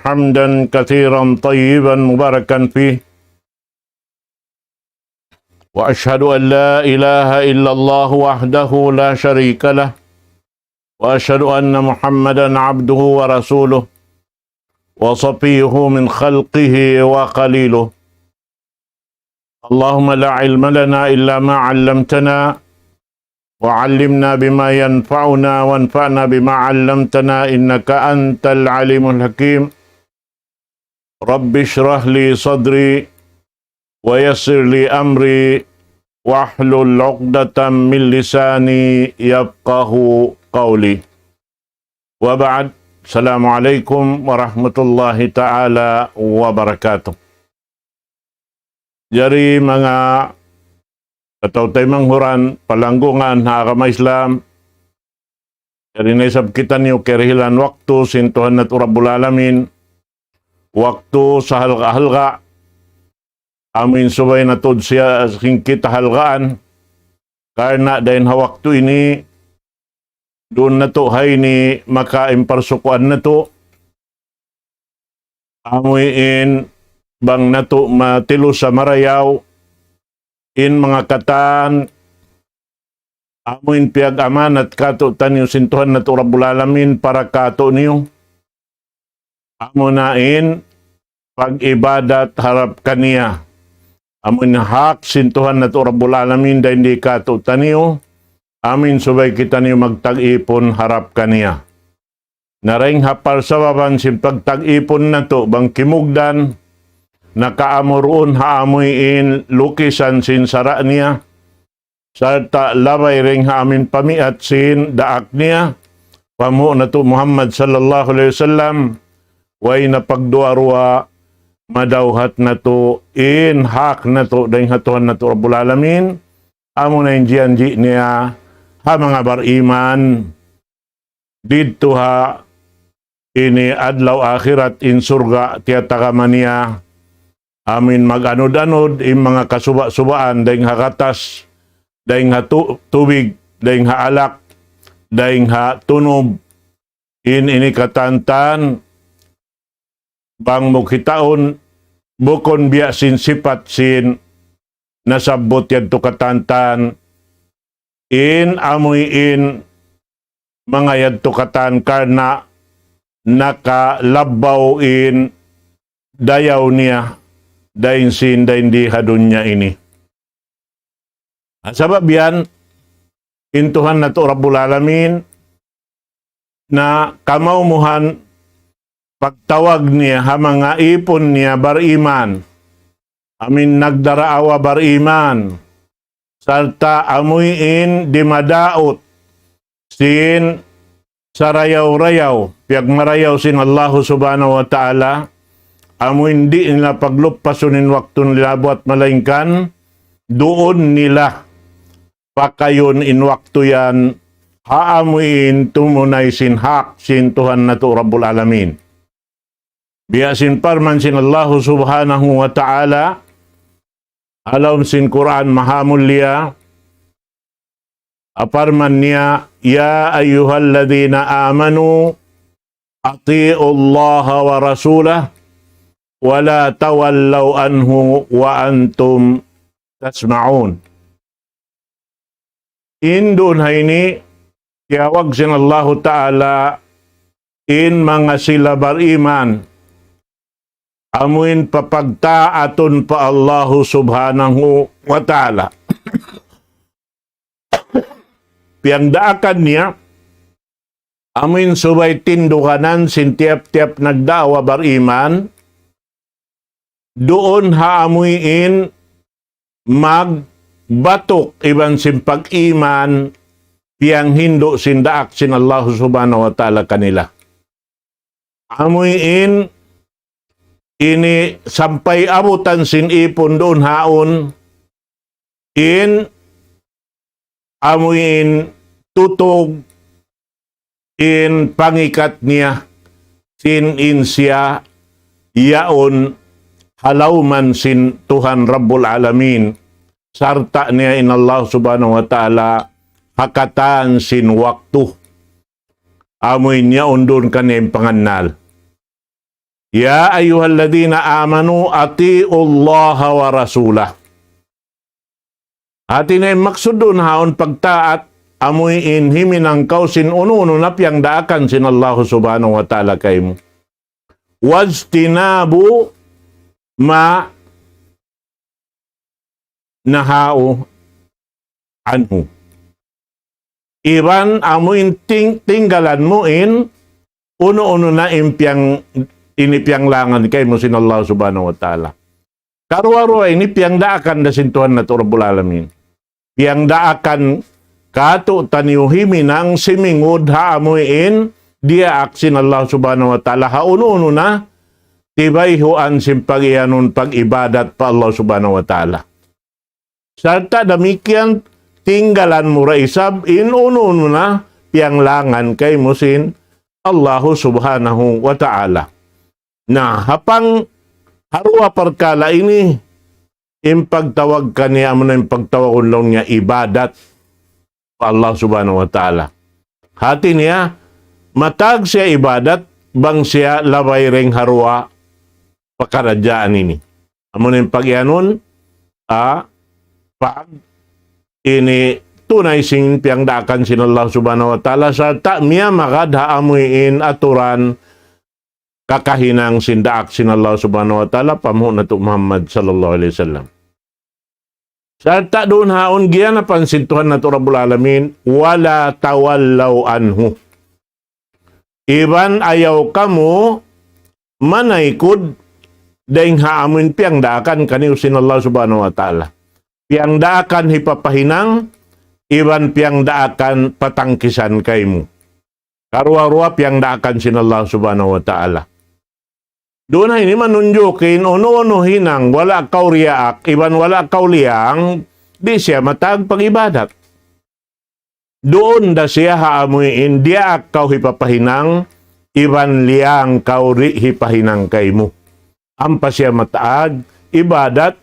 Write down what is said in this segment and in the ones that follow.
حمدا كثيرا طيبا مباركا فيه وأشهد أن لا إله إلا الله وحده لا شريك له وأشهد أن محمدا عبده ورسوله وصفيه من خلقه وخليله اللهم لا علم لنا إلا ما علمتنا وعلمنا بما ينفعنا وانفعنا بما علمتنا إنك أنت العليم الحكيم رب اشرح لي صدري ويسر لي أمري واحلل عقدة من لساني يفقه قولي وبعد السلام عليكم ورحمة الله تعالى وبركاته. Jari mga katautay manghuran, palanggungan, hakama Islam, jari naisab kita niyo kerihilan waktu sintuhan at Rabbul Alamin, waktu sa halga-halga, amin subay natud siya kita halgaan, karena dahil waktu ini, doon na to hay ni makaimparsukuan na to, amuin bang na to matilo sa marayaw, in mga katan, amuin piyag amanat kato tanyo sintuhan na to Rabbul Alamin para kato niyo, amunain pag-ibadat harap kaniya, amuin hak sintuhan na to Rabbul Alamin dahil hindi kato tanyo, amin subay kita niyo magtag-ipon harap kaniya. Naring hapal sa baban sin pagtag-ipon na to bang kimugdan, nakaamuroon haamuin lukisan sin sara niya, sarta labay ring haamin pamiat sin daak niya, pamu na to Muhammad sallallahu alaihi wasallam, way na pagduarwa, madawhat na to, in hak na to, dahil hatuhan na to Rabbul Alamin, amo na yung jianji niya, ha mga bariman, dito ha, ini adlaw akhirat in surga, tiyatakaman niya, amin mag-anod-anod, in mga kasuba-subaan, dahil hakatas, dahil tubig, dahil alak, dahil tunob, in ini katantan, bang mukitaon, bukon biya sin sipat sin, nasabot yan to katantan, in amoy in mga yadto katan karna nakalabaw in dayaw niya dahin sin dahin di hadun niya ini. Sabab yan, intuhan na to Rabbul Alamin na kamaumuhan pagtawag niya ha mga ipon niya bariman, amin nagdaraawa bariman, sarta amuyin di madaot sin sarayaw-rayaw, piyag marayaw sin Allah subhanahu wa ta'ala, amuyin di nila paglupasunin waktu nila buat malaingkan, doon nila pakayon in waktu yan, haamuin tumunay sin hak sin Tuhan na to Rabbul Alamin. Biyasin parman sin Allah subhanahu wa ta'ala, alam sin Quran mahamulya, aparman niya, ya ayyuhalladhina amanu, ati'u Allah wa rasulah, wa la tawallaw anhu wa antum tasma'un. Indun hayni, tiyawag sin Allah ta'ala, in mga sila bariman, amuin papagtaaton pa Allah subhanahu wa ta'ala. Piyang daakan niya, amuin subay tindukanan sin tiap-tiap nagdawa bariman, doon haamuin magbatok iban sin pag-iman, piyang hindo sin daak sin Allah subhanahu wa ta'ala kanila. Amuin ini sampai abutan sin ipon doon haon, in amuin tutog, in pangikat niya, sin insya, yaon, halauman sin Tuhan Rabbul Alamin, sarta niya in Allah subhanahu wa ta'ala, hakatan sin waktu, amoy niya undun kanim pangannal. Ya ayyuhalladhina amanu atiullaha wa rasulah. Atin ay maksud doon haon pagtaat amoy inhiminang kausin uno na piyang daakan sin Allah subhanahu wa ta'ala kay mo. Wajtinabu ma nahao anhu. Iban amoy tinggalan mo in uno na inipiyang langan kay mo sin Allah subhanahu wa ta'ala. Karuaro ay inipiyang daakan na sintuhan na to Rabbul Alamin. Piyang daakan kato taniuhimi ng simingod haamuin dia aksin Allah subhanahu wa ta'ala hauno na tibay huan simpagyanon pag-ibadat pa Allah subhanahu wa ta'ala. Sarta damikian tinggalan mo raisab inuno na piyang langan kay musin Allah subhanahu wa ta'ala. Na hapang harwa perkala ini impagtawag kaniya mo na impagtawag lang niya ibadat Allah subhanahu wa ta'ala. Hati niya, matag siya ibadat, bang siya labay ring harwa pakaradyaan ini. Amo na yung pagyanon, pag ini tunay sing piyang daakan sin Allah subhanahu wa ta'ala, sa ta miya makadha amuin aturan kakahinang sindaak sin Allah subhanahu wa ta'ala, pamuh na to Muhammad sallallahu alaihi wasallam. Sa ta doon haon giya na pansintuhan na to Rabbul Alamin, wala tawallaw anhu. Iban ayaw kamo manaykod dahing haamin piyang daakan kaniw sin Allah subhanahu wa ta'ala. Piyang daakan hipapahinang, iban piyang daakan patangkisan kay mo. Karwa-rwa piyang daakan sin Allah subhanahu wa ta'ala. Doon na ini manunjukin, ono-ono hinang, wala kau riyaak, iban wala kau liyang, di siya matag pag-ibadat. Doon da siya haamuin, diya kau hipapahinang, iban liyang kau hipahinang kay mo. Ampa siya mataag, ibadat,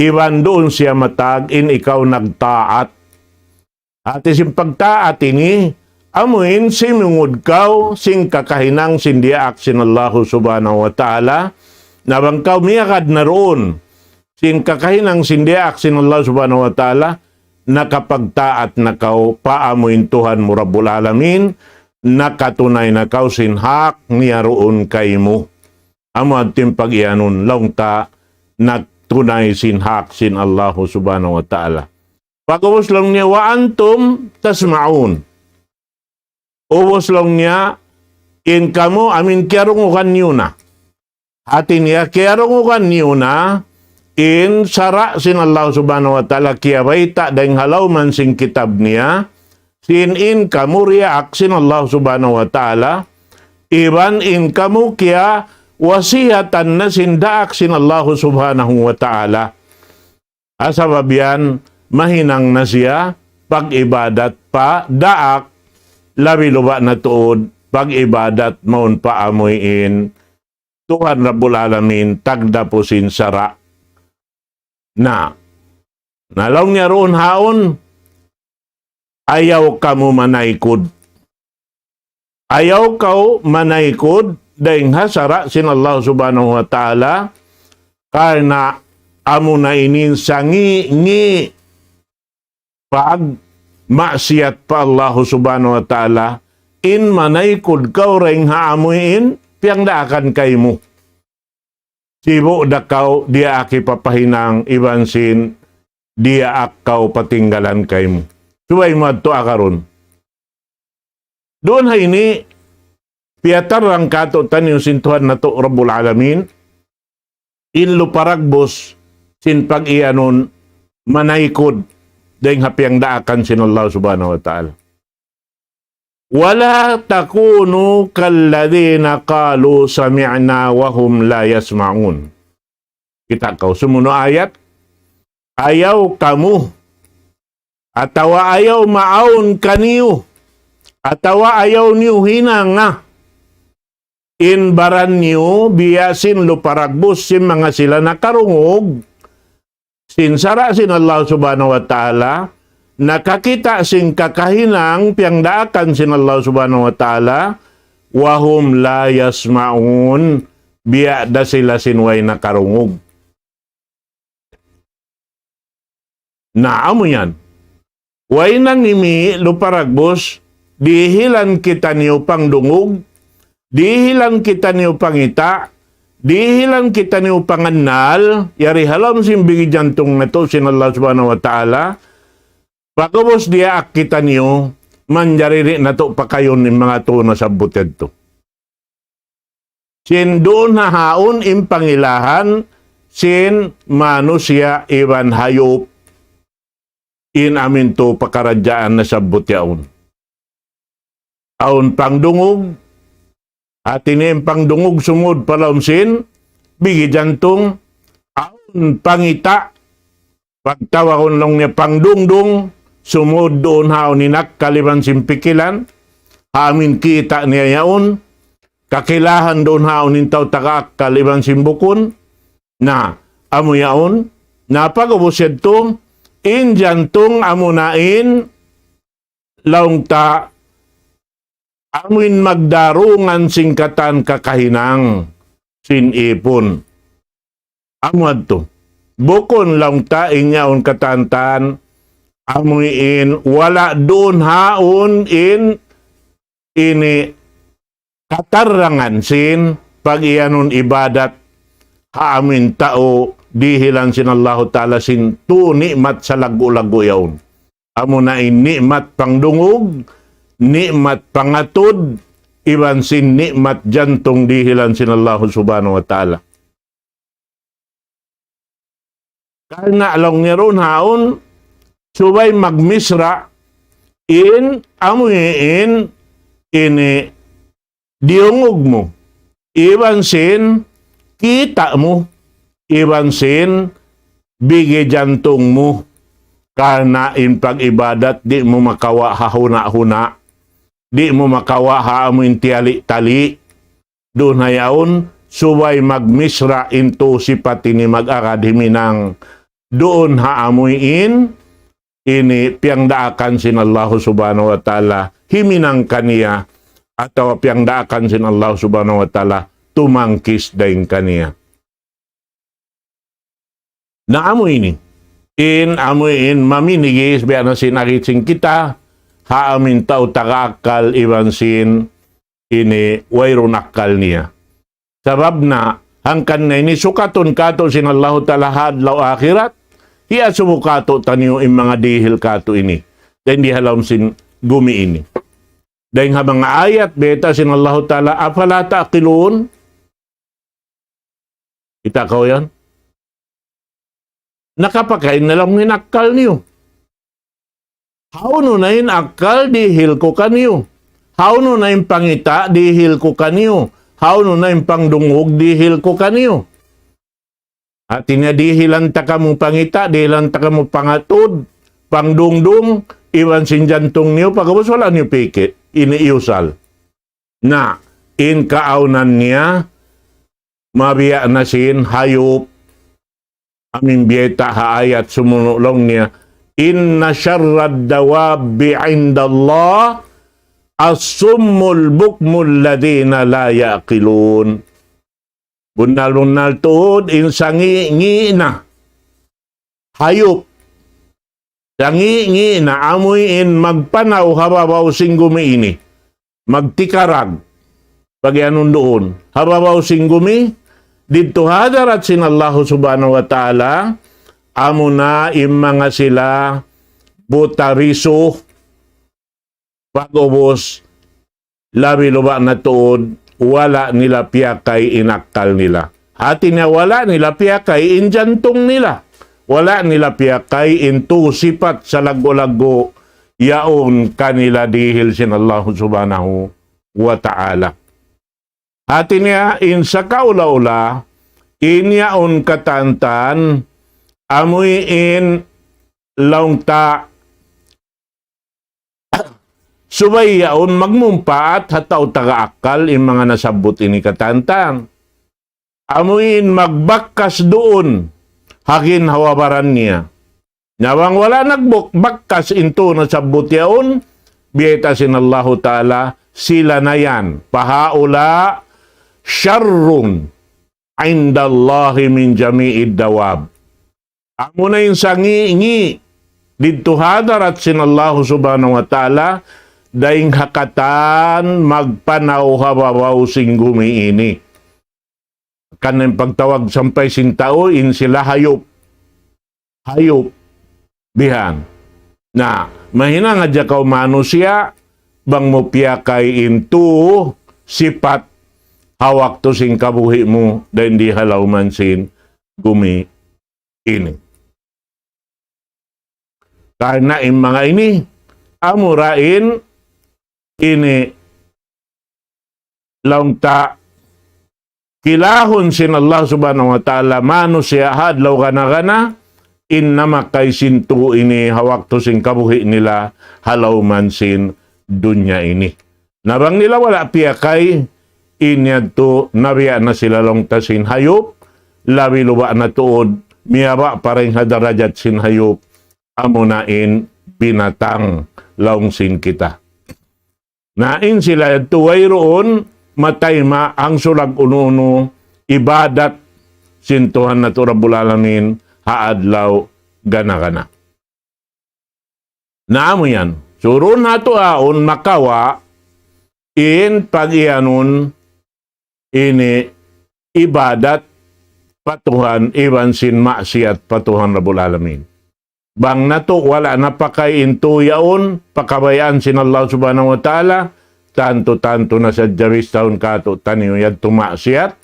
iban doon siya matag, in ikaw nagtaat. At isim pagtaat ini, amuin simungod kaw sing kakahinang sindiak sin Allah subhanahu wa ta'ala nabang kaw miyakad na roon sing kakahinang sindiak sin Allah subhanahu wa ta'ala nakapagtaat na kaw paamuin Tuhan mo Rabbul Alamin nakatunay na kaw sinhak niya roon kay mo. Amo at timpag-ianon laungta nagtunay sinhak sin Allah subhanahu wa ta'ala. Pagkabos lang niya wa antum tasma'un. Ubos lang niya, in kamo, amin kiyarungukan niyo na. Hati niya, kiyarungukan niyo na, in sara sin Allah subhanahu wa ta'ala, kiyabayta dahing halaw man sing kitab niya, sin in kamo riyak sin Allah subhanahu wa ta'ala, iban in kamo kiya wasihatan na sindaak sin Allah subhanahu wa ta'ala. Asababyan, mahinang na siya, pag-ibadat pa, daak, labi luba na tuod, pag-ibadat maun paamuin, Tuhan Rabbul Alamin, tagdapusin sara. Na, nalaw niya roon haon, ayaw ka mo manaykod. Ayaw ka manaykod, dahil hasara sin Allah subhanahu wa ta'ala, karena amo na inin sangi pag maksiat pa Allah subhanahu wa ta'ala, in manaykod kaw ring haamuin, piyang daakan kay mo. Sibo da kaw, dia aki papahinang, iban sin, dia akaw patinggalan kay mo. Subay mo ato akaron. Doon ha ini, piyatar lang kato tan yung sintuhan na to Rabbul Alamin, inlo paragbos, sin pag-ianon, manaykod, dahil hapiang daakan sin Allah subhanahu wa ta'ala. Wala takunu kalladhina qalu sami'na wa hum la yasma'un. Kita kau sumuno ayat, ayaw kamu, atawa ayaw maawon kaniyo, atawa ayaw niyo hinang nga, in baran niyo biyasin luparagbos sin mga sila nakarungog, sinsara sin Allah subhanahu wa ta'ala, nakakita sin kakahinang piyang daakan sin Allah subhanahu wa ta'ala, wahum la yasma'un, biya da sila sinway na karungog. Naamo yan. Way nang imi luparagbos, dihilan kita niyo pang dungog, dihilan kita niyo pangita, dihilan kita niyo pangannal, yari halam simbigi jantong na to sin Allah subhanahu wa ta'ala, pagkabos dia kita niyo, manjariri na to pa kayo ng mga to na sabuted to. Sin doon na haon im pangilahan, sin manusia iwan hayop, in amin to pakaradyaan na sabot yaon. Aon pangdungog, at inim pangdungog sumod palaunsin, bigi jantong, aon pangita, pagtawakon lang niya pangdungdung, sumod doon haon ninak kaliban simpikilan, amin kita niya yaon, kakilahan doon haon nintaw tagak kaliban simbukon, na amo yaon, napagabused to, in jantong amunain laung ta amin magdarungan singkatan kakahinang sin ipon. Amuad to. Bukon laung ta inyaon katantan amuin wala doon haon in ini katarangan sin pag iyanon ibadat haamin tao dihilan sin Allah Ta'ala sin tu nikmat sa lagu-lagu yaon. Amo na nikmat pangdungog, nikmat pangatod, iban sin nikmat jantong dihilan sin Allah Subhanahu wa Ta'ala. Karena along niya ron haon, subay magmisra in amuin ini diungog mo. Iban sin kita mo. Iban sin, bigi jantong mo, karena in pag-ibadat, di mo makawa hahuna-huna, di mo makawa haamin tali-tali, doon hayaon, subay magmisra into sipati ni mag-akademi ng doon haamuin, ini piyang daakan sin Allah subhanahu wa ta'ala, himinang kaniya, atau piyang daakan sin Allah subhanahu wa ta'ala, tumangkis daing kaniya. Na amoy ni. Amoy maminigis, biya na sinakitsing kita, haamin tao tagakal iban sin, ini wayron akal niya. Sabab na, hangkan na ini sukaton kato sin Allah Ta'ala hadlaw akhirat, hiya sumukato tanyo in mga dihil kato ini. Dahil di halam sin gumi ini. Dahil nga mga ayat, beta sin Allah Ta'ala, afala ta'qiluun? Kita ko yan? Nakapakain na lang akal niyo. Hauno na yung akal, dihil ko kaniyo. Hauno na yung pangita, dihil ko kaniyo. Hauno na yung pangdungog, dihil ko kaniyo. At inadihilan ta ka mong pangita, dihilan ta ka mong pangatod, pangdungdung, iwan sin jantong niyo, pagkabos wala niyo pikit, iniiusal. Na, in kaaunan niya, mabiya na sin, hayop, aming biyeta haayat sumunulong niya, inna syarrad dawabi indallah as-summul bukmul ladina la yaqilun. Bunal-bunal tuod in sangi-ngi na. Hayop. Sangi-ngi na amoy in magpanaw hababaw singgumi ini. Magtikarag. Pagi anong doon. Hababaw singgumi. Dito hadarat sin Allah subhanahu wa ta'ala, amo na im mga sila butariso, pag-ubos, labi luba na tuod, wala nila piyakay inakal nila. Hati na wala nila piyakay in jantong nila. Wala nila piyakay in sipat sa lago-lago, yaon kanila dihil sin Allah subhanahu wa ta'ala. Hati niya in sa kaula-ula, inyaon katantan, amoy in laungta, subay yaon magmumpaat hataw taga-akal in mga nasabot ini katantan. Amoy in magbakkas doon, hakin hawabaran niya. Nawang wala nagbakkas into nasabot yaon, biyeta sin Allah Ta'ala, sila na yan, pahaula, syarrun, indallahi min jami'id dawab. Amo na yung sangi-ingi dito hadarat sinallahu subhanahu wa ta'ala daing hakatan magpanaw hababaw sing gumiini. Kanang pagtawag sampay sintao in sila hayop. Hayop. Bihan. Na mahina nga dya kao manusia bang mo piyakay into sipat hawak to sing kabuhi mo dahil di halaw man sin gumiini. Karena yung mga ini, amurain, ini, launta, kilahon sin Allah subhanahu wa ta'ala, manusia hadlaw gana-gana, innama kay sintu ini, hawak to sin kabuhi nila, halaw man sin dunya ini. Nabang nila wala piyakay, inyad to, nabiya na sila launta sin hayop, labi luba na tuod, miyaba parang hadarajat sin hayop, amunain binatang laungsin kita. Nain sila tuway roon, matayma ang sulag ununo, ibadat sintuhan na to Rabbul Alamin, haadlaw gana-gana. Naamo yan. Surun na to aon makawa, in pag-ianun, ini ibadat patuhan, iban sin maksiat patuhan Rabbul Alamin. Bang nato wala napakay into yaon, pakabayaan sin Allah subhanahu wa ta'ala, tanto-tanto na sa jaris taon kato taniyo yad tumaksiyat.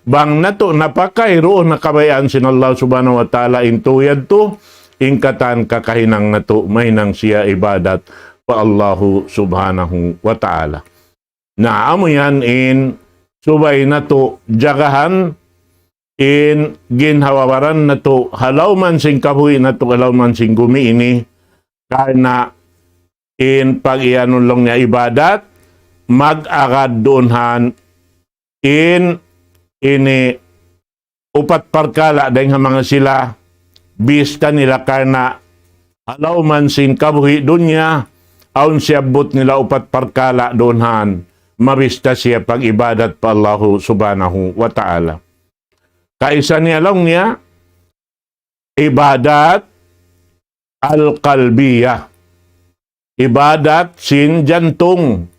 Bang nato napakay roon nakabayaan sin Allah subhanahu wa ta'ala into yad to, ingkatan kakahinang nato, mahinang siya ibadat pa Allahu subhanahu wa ta'ala. Naamo yan in subay nato jagahan, in ginhawawaran na to, halaw man sing kabuhi na to, halaw man sing gumiini, karena in pag-iyanon lang niya ibadat, mag-agad doonhan, in ini upat parkala dahil mga sila, bista nila karena halaw man sing kabuhi dunya, aun siya but nila upat parkala doonhan, mabista siya pag-ibadat pa Allahu subhanahu wa ta'ala. Kaisa niya lang niya, ibadat al-qalbiyah. Ibadat sin jantung.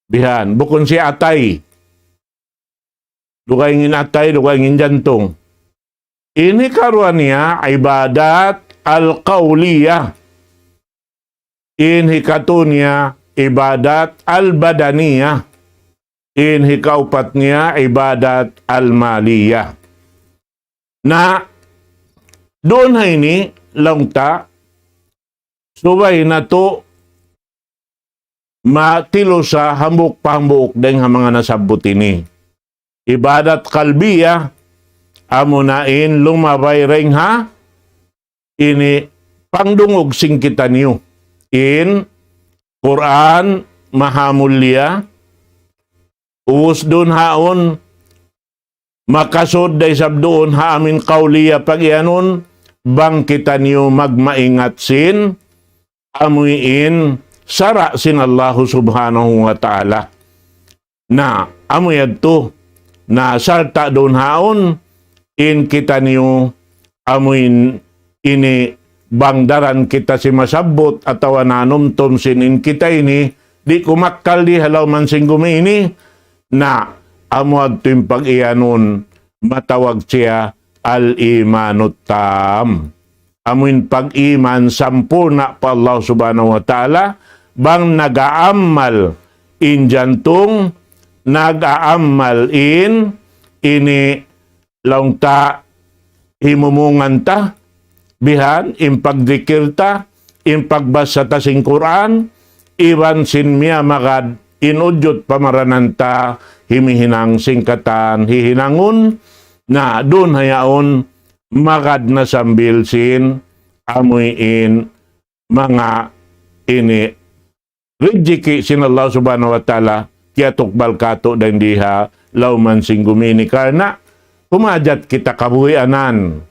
Bihan, bukon si atay. Dugay ngin atay, dugay ngin jantung. Ini karuan niya, ibadat al-qawliyah. Ini katunya, ibadat al-badaniyah. In hikaupat niya, ibadat al-maliyah. Na doon ha ini, langta, subay na to, matilo sa hambuk-pambuk dahil mga nasabot ini. Ibadat kalbiya, amunain lumabay ring ha, ini pangdungog sing kita niyo. In Quran, mahamulya, uus doon haon, makasod day sabdoon ha amin kauliya pag-ianon, bang kita niyo magmaingat sin, amuin, sara sin Allahu subhanahu wa ta'ala. Na, amuyad to, na sarta doon haon, in kita niyo, amuin, ini, bangdaran kita si masabot, atawa nanumtom sin in kita ini, di kumakal di halaw man sing gumini, na amuad to yung pag-iyanon, matawag siya al-imanut tam. Amuin pag-iman sampurna pa Allah subhanahu wa ta'ala, bang nag-aamal in jantung, nag-aamal in, ini laung ta, himumungan ta, bihan, in pagdikir ta, in pagbasa ta sing Quran, iwan sin miya magad, inudyot pamarananta, himihinang singkatan, hihinangon, na doon hayaon, magad na sambil sin, amuin, mga ini, rijiki sin Allah subhanahu wa ta'ala, kaya tukbal kato dan diha, lauman sing gumini, karena kumajat kita kabuhianan,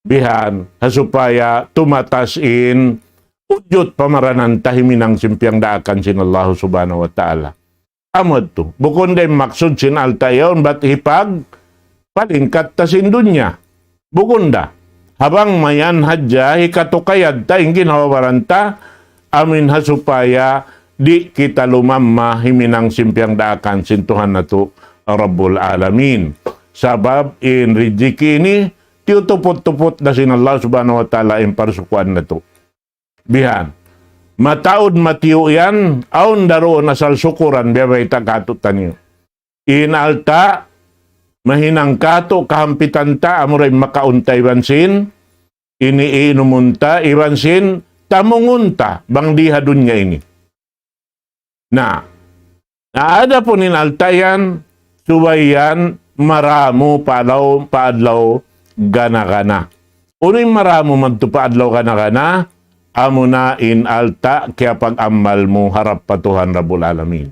bihan, supaya tumatasin, udyot pamaranan tahiminang simpyang daakan sin Allah subhanahu wa ta'ala. Amod to. Bukod day maksud sinalta yaon, ba't hipag palingkat ta sindunya. Bukunda. Habang mayan hadya, hikatukayad ta, ingin hawawaranta, amin hasupaya, di kita lumamma himinang simpiang daakan sintuhan na to Rabbul Alamin. Sabab in rijiki ini, tiutupot-tupot na sin Allah subhanahu wa ta'ala in parsukuan na to. Bihan. Mataod matiyo yan, aun daroon asal sukuran, biyabay takatutan niyo. Inalta, mahinang kato, kahampitan ta, amuray makauntay bansin, iniinumunta, ibansin, tamungunta, bang dihadun niya ini. Naada po ninalta yan, suwayan, maramo, paadlaw, gana-gana. Uno'y maramo magtupaadlaw gana-gana, amo na inalta kaya pag-amal mo harap pa Tuhan Rabbul Alamin.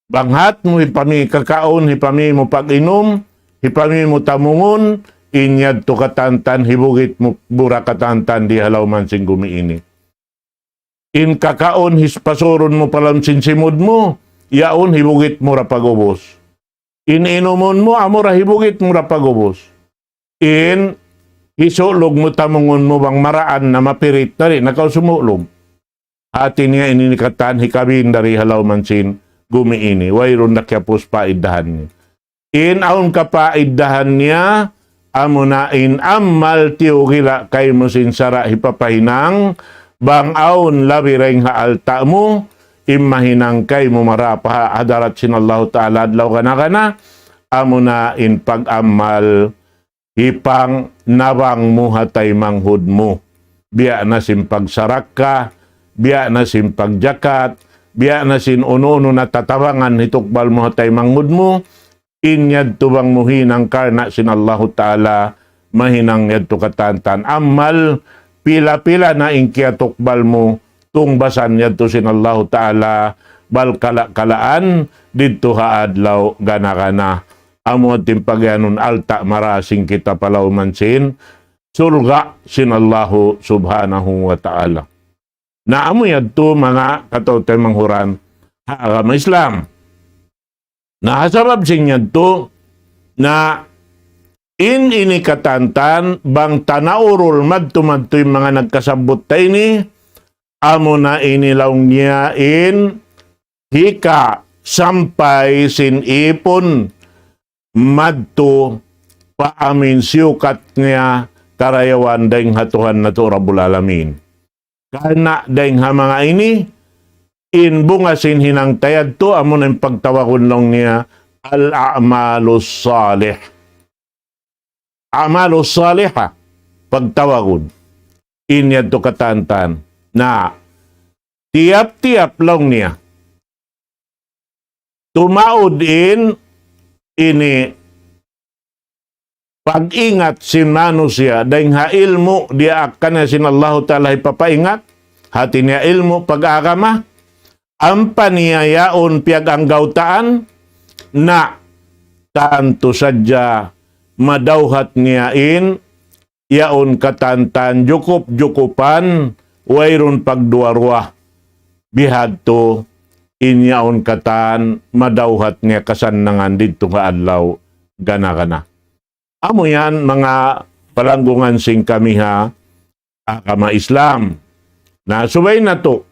Banghat mo hipami kakaon, hipami mo pag-inom, hipami mo tamungon, inyad to katantan, hibugit mo bura katantan, di halaw man sing gumiini. In kakaon, hispasuron mo palam sinsimod mo, yaon hibugit mo rapagubos. In inumon mo, amora hibugit mo rapagubos. In isulog mo tamungon mo bang maraan na mapirit na rin, nakausumulog. Atin niya ininikatan, hikabin dari halaw mansin, gumiini. Wayron na kyapos paiddahan niya. In aun ka paiddahan niya, amo na in amal tiyugila kay mo sinsara hipapahinang, bang aun labireng haalta mo, imahinang kay mo marapa hadarat sinallahu ta'ala adlaw kana, amo na in pag-amal, hipang nabang mo hatay manghud mo. Biya na sin pagsarak ka, biya na sin pagjakat, biya na sin uno-uno na tatawangan hitukbal mo hatay manghud mo, inyad tubang muhinang karna sin Allahu Ta'ala, mahinang yad to katantan. Amal, pila-pila na ingkya tukbal mo, tungbasan yad to sin Allahu Ta'ala, bal kala-kalaan, dito haadlaw gana-gana. Amo timpagyanon alta marasing kita palaw mansin, surga sin Allahu subhanahu wa ta'ala. Naamo yadto mga katawtay manghuran, agama Islam. Nakasabab sin yadto na ini katantan bang tanaurol madtumadto yung mga nagkasabot tayo ni, amo na inilaw niya in hika sampay sin ipon madto paamin siyukat niya karayawan daing hatuhan na to Rabbul Alamin. Kana daing ha mga ini, inbungasin hinang tayad to, amo na yung pagtawakon lang niya, al-a'malus salih. A'malus salih ha, pagtawakon. Inyad to katantan, na tiap-tiap lang niya. Tumaod ini pag-ingat sin manusia dahil ha ilmo dia akan na sin Allah Ta'ala ipapaingat hati niya ilmo pag-agama ang paniyayaon piyag ang gautaan na tanto sadya madawhat niya yaon katantan jukup-jukupan wayron pagduarwa bihadto inyaon katan madawhat niya kasannangan dito nga adlaw gana-gana. Amo yan mga palanggungan sing kami ha agama Islam. Na subay na to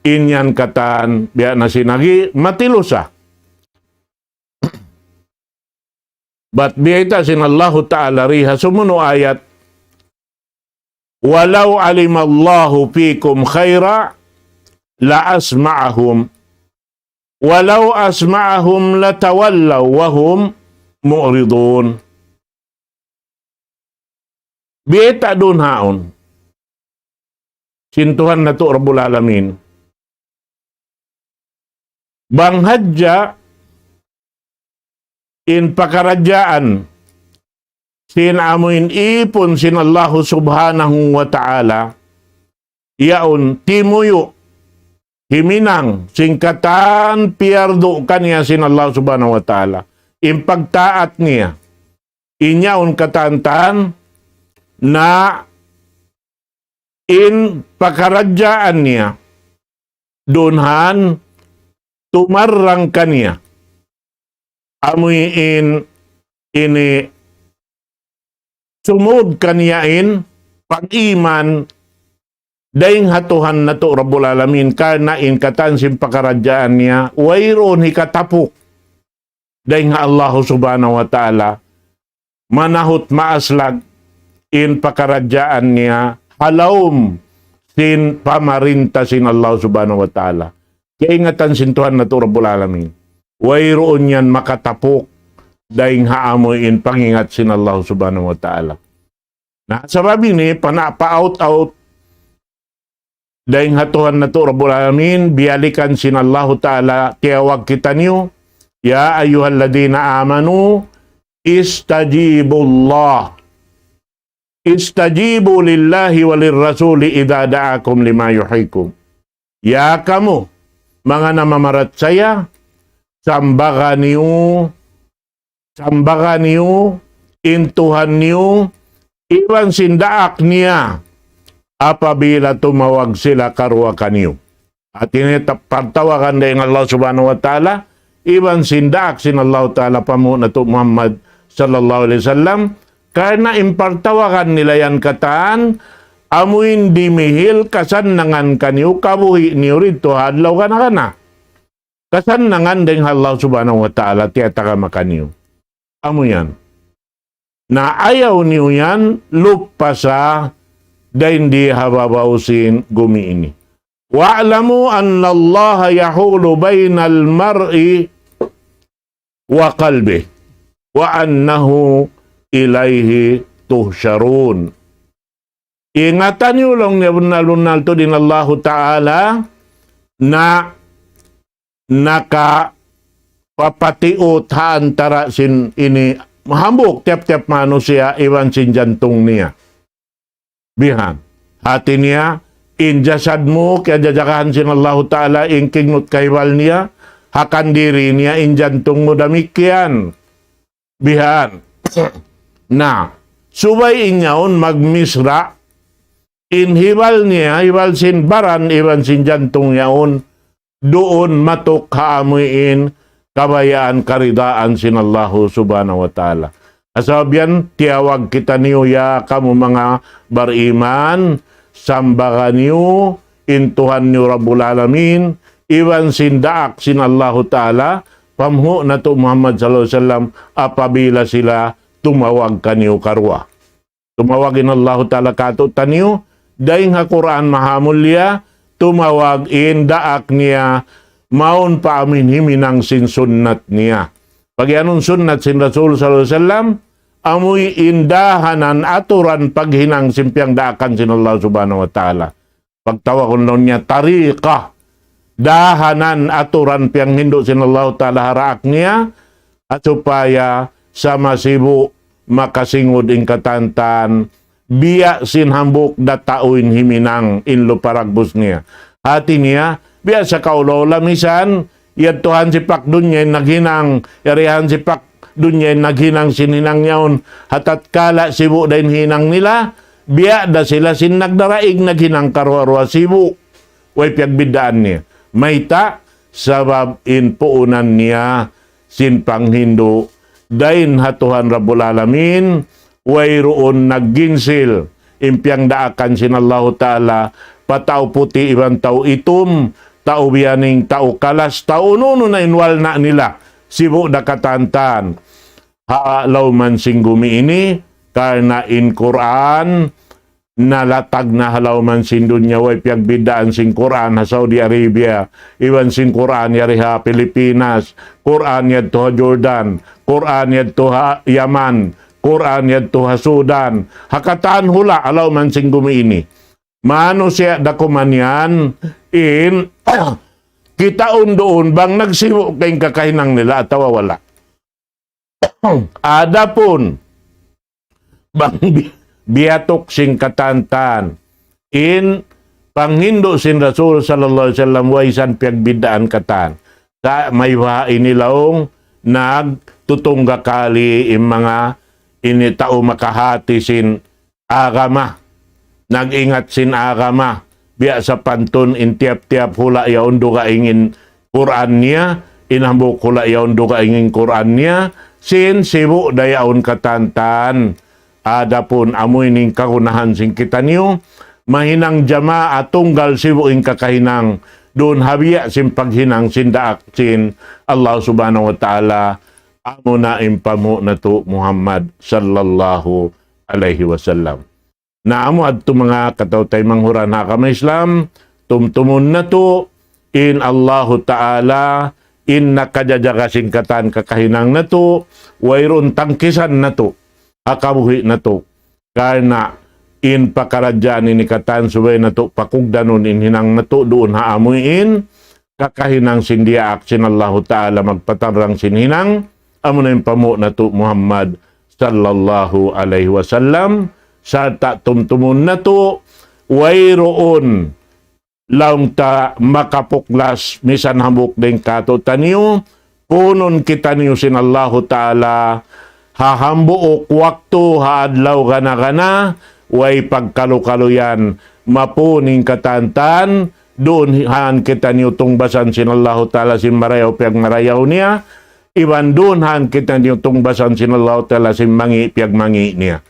inyan katan biya na sinagi matilusa. But biyata sin Allah Ta'ala riha sumuno ayat walau alimallahu fikum khaira la asma'ahum walau asma'ahum latawallaw wahum mu'ridun. Biyeta dun haon. Sintuhan na to Rabbul Alamin. Banghadja in pakaradyaan sin amuin ipon sin Allah subhanahu wa ta'ala yaon timuyo himinang singkatan piardo kanya sin Allah subhanahu wa ta'ala. Impagtaat niya. Inyaon katantan na in pakaradyaan niya. Dunhan tumarang kaniya. Amuin ini sumud kaniyain pag-iman daing hatuhan na to Rabbul Alamin karna in katansim pakaradyaan niya wayron hikatapok daing Allah subhanahu wa ta'ala manahot maaslag in pakaradyaan niya halawm sin pamarinta sin Allah subhanahu wa ta'ala. Kaya ingatan sintuhan na to Rabbul Alamin. Wayroon yan makatapok daing haamoyin pangingat sin Allah subhanahu wa ta'ala. Na sababi ni panapa-out-out daing hatuhan na to Rabbul Alamin biyalikan sin Allah ta'ala tiyawag kita niyo ya ayyuhalladina amanu istajibullah istajibu lillahi walirrasuli idha da'akum lima yuhikum. Ya kamu mga namamarat saya sambagan niyo, intuhan niyo, iwan sindaak niya, apabila tumawag sila karwa kaniyo. At ini partawakan din Allah subhanahu wa ta'ala, iwan sindaak sin Allah ta'ala pamuna to Muhammad sallallahu alaihi wasallam, karena impartawakan nila yan kataan, amuin dimihil kasanangan kaniyo, kabuhi niyo rito, hadlaw ka na. Kasanangan din Allah subhanahu wa ta'ala tiyataka makaniyo. Amo yan. Na ayaw niyo yan, lupasa, dahin di hababausin gumiini. Wa'alamu anna Allah yahulu bainal mar'i wa qalbi wa annahu ilayhi tuhsyarun. Ingatan niyo lang niya bunal to din Allah ta'ala na nakapapatiot antara sin ini mahambok tiap-tiap manusia iwan sin jantung niya. Bihan. Hati niya, injasad mo, kaya jajakahan sin Allah Ta'ala, inkingnut kaywal niya, hakan diri niya, in jantung mo damikyan. Bihan. Na, subay inyaon magmisra, inhibal niya, hibal sin baran, iwan sin jantung niyaon, doon matok haamuin kabayaan karidaan sin Allah subhanahu wa ta'ala. Asabyan, tiyawag kita niyo ya kamu mga bariman, sambagan niyo, intuhan niyo Rabbul Alamin, iwan sindaak sin Allah ta'ala, pamho na to Muhammad sallallahu alaihi wasallam, apabila sila tumawag kaniyo karwa. Tumawagin Allah ta'ala kato taniyo, daing ha Quran mahamulya, tumawag daak niya, maun pa amin himinang sin sunnat niya. Pag anong sunnat sin Rasul sallallahu alaihi wasallam, amoy indahanan aturan paghinang simpyang daakan sin Allah subhanahu wa ta'ala. Pagtawag nun niya, tariqah, dahanan aturan piyang hindo sin Allah ta'ala haraak niya, at supaya sa masibu makasingod ing katantan, biya sinhambok datauin himinang inlo paragbus niya. Hati niya, biya sa kaulola misan, yadtuhan si Pak dunya naghinang, yarihan si Pak dunya naghinang sininang yaon, hatat kala sibu dahin hinang nila, biya da sila sin nagdaraig naghinang karwarwa sibu. Way piagbidaan niya. Mayta, sabab in puunan niya sin panghindo, dahin hatuhan Rabbul Alamin, wayroon nagginsil, impyang daakan sin Allah ta'ala, patao puti ibang tao itum, tao biyaning tao kalas, tao nuno na inwal na nila, sibu da katantan. Haalaw man sing gumiini, karna in Quran, nalatag na halaw man sin dunya, way piagbidaan sin Quran ha Saudi Arabia, iwan sin Quran yari ha Pilipinas, Quran yadto ha Jordan, Quran yadto ha Yaman, Quran yadto ha Sudan, hakataan hula alaw man sing gumiini. Mano siya dakuman yan, in kita doon bang nagsiwo kayong kakahinang nila at wala. Ada pun bang biatok sing katantan, in panghindo sin Rasul sallallahu alaihi wasallam waisan piagbidaan katan. Sa may inilaong nagtutungga kali im mga ini tao makahati sin agama, nag-ingat sin agama, biya sa pantun in tiap-tiap hula yaon duga ingin Quran niya, inambok kula yaon do kaingin Quran niya, sin sibu dayaon katantan. Adapun amoy ning kagunahan sing kita niyo, mahinang jama tunggal sibu ing kakahinang, doon habiya sin paghinang sindaak sin Allah subhanahu wa ta'ala, amo na impamo na to Muhammad sallallahu alaihi wasallam. Na amo adto mga katawtay manghuran ha kama Islam, tumtumon na to in Allahu ta'ala, in nakajajagasin katan kakahinang na to, wayron tangkisan na to, akabuhi na to, karena in pakaradyan ini katan subay na to, pakugdanon in hinang na to, doon haamuin, kakahinang sindiaak sin Allahu ta'ala, magpatarang sinhinang, amo na yung pamo na to Muhammad sallallahu alaihi wasallam, sa tumtumon na to, wayroon lang ta makapuklas misan hamok din kato taniyo, punon kita niyo sin Allahu ta'ala, hahambuok waktu haadlaw gana-gana, way pagkalukaluyan, mapuning katantan, doon haan kita niyo tungbasan sin Allahu ta'ala sin marayaw piag marayaw niya, iban doon haan kita niyo tungbasan sin Allahu ta'ala sin mangi piag mangi niya.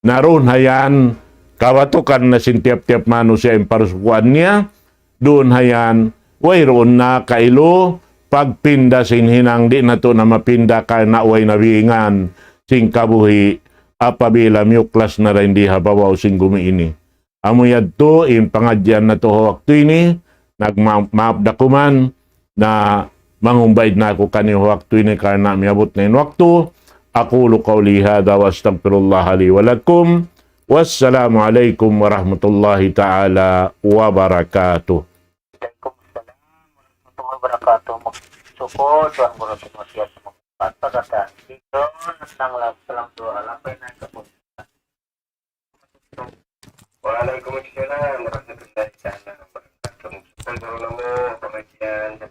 Naroon hayan, kawatukan na sin tiap-tiap mano siya yung paruskuan niya, doon hayan, wayroon na kailo, pagpinda sin hinang di na to na mapinda ka na way nabingan, sing kabuhi, apabila miyuklas na rin di habawaw sing gumiini. Amuyad to, in pangadyan na to waktu ini, nagmaapdakuman na mangumbaid na ako kani waktu ini karena miabot na yung waktu. Aqulu qawli hadha wa astaghfirullah li wa lakum. Wassalamu alaikum warahmatullahi ta'ala wabarakatuh. Waalaikumsalam warahmatullahi wabarakatuh. Magsukod, Tuhan Guru Timothy at magpatagatan. Dito, nagtanglag salam doa. Lapay na kapunta. Waalaikumsalam warahmatullahi wabarakatuh. Magsukod, Guru Namo, pamajian,